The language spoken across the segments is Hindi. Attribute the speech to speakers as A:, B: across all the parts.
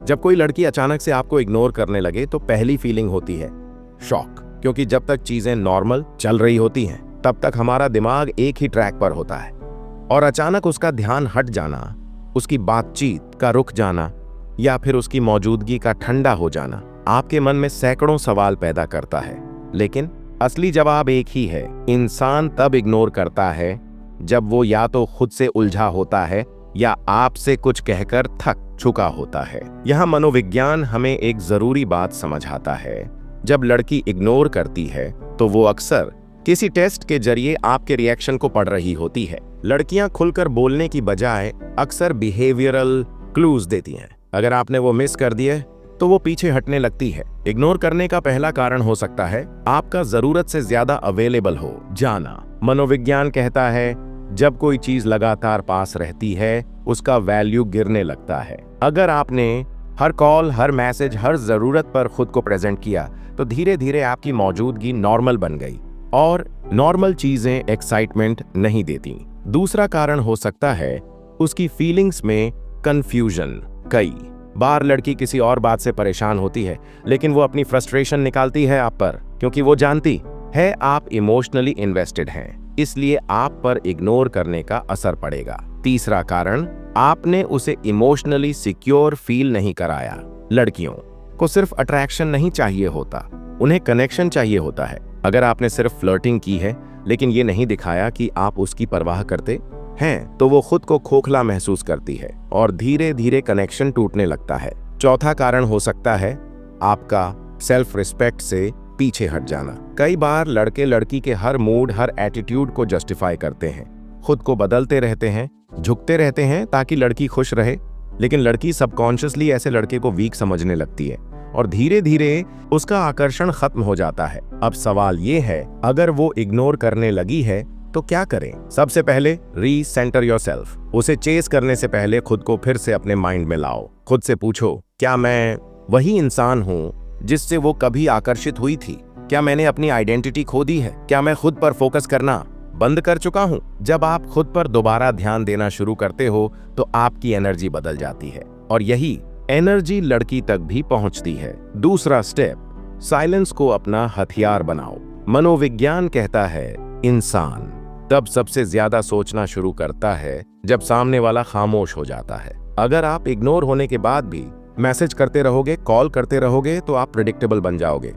A: जब कोई लड़की अचानक से आपको इग्नोर करने लगे तो पहली फीलिंग होती है शॉक, क्योंकि जब तक चीजें नॉर्मल चल रही होती हैं तब तक हमारा दिमाग एक ही ट्रैक पर होता है, और अचानक उसका ध्यान हट जाना, उसकी बातचीत का रुक जाना या फिर उसकी मौजूदगी का ठंडा हो जाना आपके मन में सैकड़ों सवाल पैदा करता है। लेकिन असली जवाब एक ही है, इंसान तब इग्नोर करता है जब वो या तो खुद से उलझा होता है या आपसे कुछ कहकर थक चुका होता है। यहाँ मनोविज्ञान हमें एक जरूरी बात समझाता है, जब लड़की इग्नोर करती है तो वो अक्सर किसी टेस्ट के जरिए आपके रिएक्शन को पढ़ रही होती है। लड़कियां खुलकर बोलने की बजाय अक्सर बिहेवियरल क्लूज देती हैं। अगर आपने वो मिस कर दिए तो वो पीछे हटने लगती है। इग्नोर करने का पहला कारण हो सकता है आपका जरूरत से ज्यादा अवेलेबल हो जाना। मनोविज्ञान कहता है जब कोई चीज लगातार पास रहती है उसका वैल्यू गिरने लगता है। अगर आपने हर कॉल, हर मैसेज, हर जरूरत पर खुद को प्रेजेंट किया तो धीरे धीरे आपकी मौजूदगी नॉर्मल बन गई, और नॉर्मल चीजें एक्साइटमेंट नहीं देती। दूसरा कारण हो सकता है उसकी फीलिंग्स में कंफ्यूजन। कई बार लड़की किसी और बात से परेशान होती है लेकिन वो अपनी फ्रस्ट्रेशन निकालती है आप पर, क्योंकि वो जानती है आप इमोशनली इन्वेस्टेड हैं, इसलिए आप पर इग्नोर करने का असर पड़ेगा। तीसरा कारण, आपने उसे इमोशनली सिक्योर फील नहीं कराया। लड़कियों को सिर्फ अट्रैक्शन नहीं चाहिए होता, उन्हें कनेक्शन चाहिए होता है। अगर आपने सिर्फ फ्लर्टिंग की है लेकिन ये नहीं दिखाया कि आप उसकी परवाह करते हैं तो वो खुद को खोखला महसूस करती है और धीरे धीरे कनेक्शन टूटने लगता है। चौथा कारण हो सकता है आपका सेल्फ रिस्पेक्ट से पीछे हट जाना। कई बार लड़के लड़की के हर मूड, हर एटीट्यूड को जस्टिफाई करते हैं, खुद को बदलते रहते हैं, झुकते रहते हैं ताकि लड़की खुश रहे। लेकिन लड़की सबकॉन्शियसली ऐसे लड़के को वीक समझने लगती है और धीरे धीरे उसका आकर्षण खत्म हो जाता है। अब सवाल ये है, अगर वो इग्नोर करने लगी है तो क्या करें? सबसे पहले रीसेंटर योरसेल्फ। उसे चेस करने से पहले खुद को फिर से अपने माइंड में लाओ। खुद से पूछो, क्या मैं वही इंसान हूँ जिससे वो कभी आकर्षित हुई थी? क्या मैंने अपनी आइडेंटिटी खो दी है? क्या मैं खुद पर फोकस करना बंद कर चुका हूं? जब आप खुद पर दोबारा ध्यान देना शुरू करते हो तो आपकी एनर्जी बदल जाती है, और यही एनर्जी लड़की तक भी पहुंचती है। दूसरा स्टेप, साइलेंस को अपना हथियार बनाओ। मनोविज्ञान कहता है इंसान तब सबसे ज्यादा सोचना शुरू करता है जब सामने वाला खामोश हो जाता है। अगर आप इग्नोर होने के बाद भी मैसेज करते रहोगे, कॉल करते रहोगे तो आप प्रेडिक्टेबल बन जाओगे,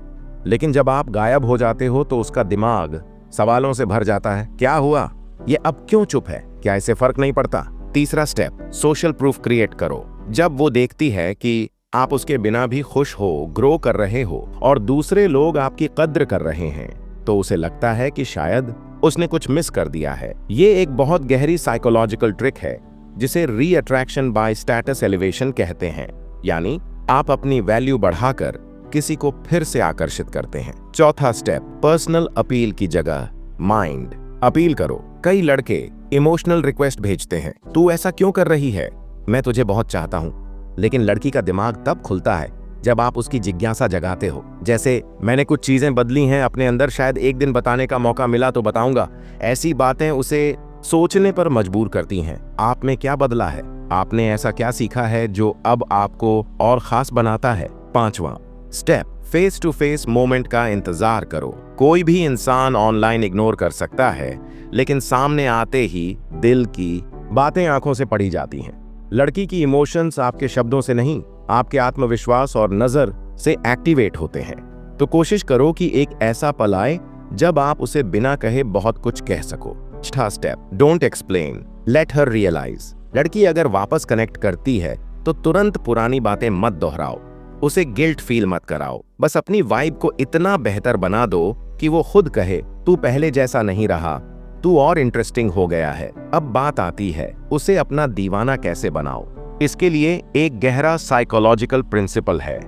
A: लेकिन जब आप गायब हो जाते हो तो उसका दिमाग सवालों से भर जाता है। क्या हुआ? ये अब क्यों चुप है? क्या इसे फर्क नहीं पड़ता? तीसरा स्टेप, सोशल प्रूफ क्रिएट करो। जब वो देखती है कि आप उसके बिना भी खुश हो, ग्रो कर रहे हो और दूसरे लोग आपकी कद्र कर रहे हैं, तो उसे लगता है कि शायद उसने कुछ मिस कर दिया है। ये एक बहुत गहरी साइकोलॉजिकल ट्रिक है जिसे री अट्रैक्शन बाय स्टेटस एलिवेशन कहते हैं, यानी आप अपनी वैल्यू बढ़ाकर किसी को फिर से आकर्षित करते हैं। चौथा स्टेप, पर्सनल अपील की जगह माइंड अपील करो। कई लड़के इमोशनल रिक्वेस्ट भेजते हैं, तू ऐसा क्यों कर रही है, मैं तुझे बहुत चाहता हूं। लेकिन लड़की का दिमाग तब खुलता है जब आप उसकी जिज्ञासा जगाते हो, जैसे मैंने कुछ चीजें बदली हैं अपने अंदर, शायद एक दिन बताने का मौका मिला तो बताऊंगा। ऐसी बातें उसे सोचने पर मजबूर करती हैं। आप में क्या बदला है? आपने ऐसा क्या सीखा है जो अब आपको और खास बनाता है? पांचवा step, face to face moment का इंतजार करो। कोई भी इंसान ऑनलाइन इग्नोर कर सकता है, लेकिन सामने आते ही दिल की बातें आंखों से पढ़ी जाती हैं। लड़की की इमोशंस आपके शब्दों से नहीं, आपके आत्मविश्वास और नजर से एक्टिवेट होते हैं। तो कोशिश करो कि एक ऐसा पल आए जब आप उसे बिना कहे बहुत कुछ कह सको। छठा step, don't explain, let her realise. लड़की अगर वापस कनेक्ट करती है तो तुरंत पुरानी बातें मत दोहराओ, उसे गिल्ट फील मत कराओ। बस अपनी वाइब को इतना बेहतर बना दो कि वो खुद कहे, तू पहले जैसा नहीं रहा, तू और इंटरेस्टिंग हो गया है। अब बात आती है, उसे अपना दीवाना कैसे बनाओ। इसके लिए एक गहरा साइकोलॉजिकल प्रिंसिपल है,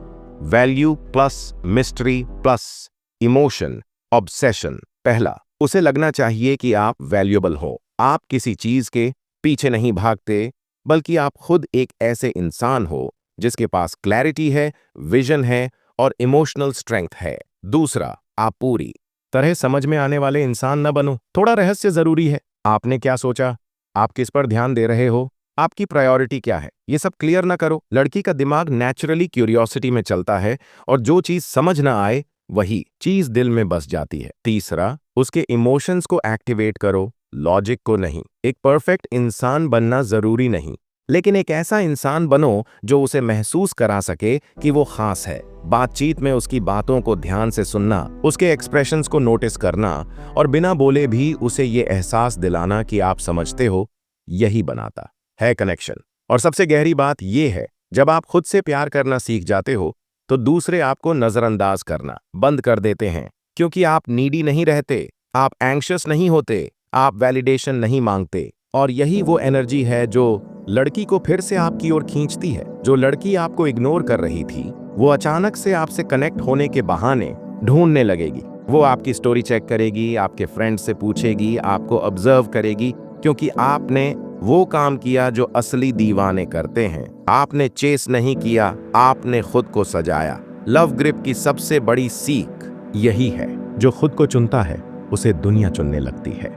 A: value plus mystery plus emotion obsession. पहला, उसे लगना चाहिए कि आप वैल्यूएबल हो। आप किसी चीज के पीछे नहीं भागते, बल्कि आप खुद एक ऐसे इंसान हो जिसके पास क्लैरिटी है, विजन है और इमोशनल स्ट्रेंथ है। दूसरा, आप पूरी तरह समझ में आने वाले इंसान न बनो, थोड़ा रहस्य जरूरी है। आपने क्या सोचा, आप किस पर ध्यान दे रहे हो, आपकी प्रायोरिटी क्या है, ये सब क्लियर ना करो। लड़की का दिमाग नेचुरली क्यूरियोसिटी में चलता है और जो चीज समझ ना आए वही चीज दिल में बस जाती है। तीसरा, उसके इमोशंस को एक्टिवेट करो, लॉजिक को नहीं। एक परफेक्ट इंसान बनना जरूरी नहीं, लेकिन एक ऐसा इंसान बनो जो उसे महसूस करा सके कि वो खास है। बातचीत में उसकी बातों को ध्यान से सुनना, उसके एक्सप्रेशंस को नोटिस करना और बिना बोले भी उसे ये एहसास दिलाना कि आप समझते हो, यही बनाता है कनेक्शन। और सबसे गहरी बात यह है, जब आप खुद से प्यार करना सीख जाते हो तो दूसरे आपको नजरअंदाज करना बंद कर देते हैं, क्योंकि आप नीडी नहीं रहते, आप एंग्शियस नहीं होते, आप वैलिडेशन नहीं मांगते। और यही वो एनर्जी है जो लड़की को फिर से आपकी ओर खींचती है। जो लड़की आपको इग्नोर कर रही थी, वो अचानक से आपसे कनेक्ट होने के बहाने ढूंढने लगेगी। वो आपकी स्टोरी चेक करेगी, आपके फ्रेंड से पूछेगी, आपको ऑब्जर्व करेगी, क्योंकि आपने वो काम किया जो असली दीवाने करते हैं। आपने चेस नहीं किया, आपने खुद को सजाया। लव ग्रिप की सबसे बड़ी सीख यही है, जो खुद को चुनता है उसे दुनिया चुनने लगती है।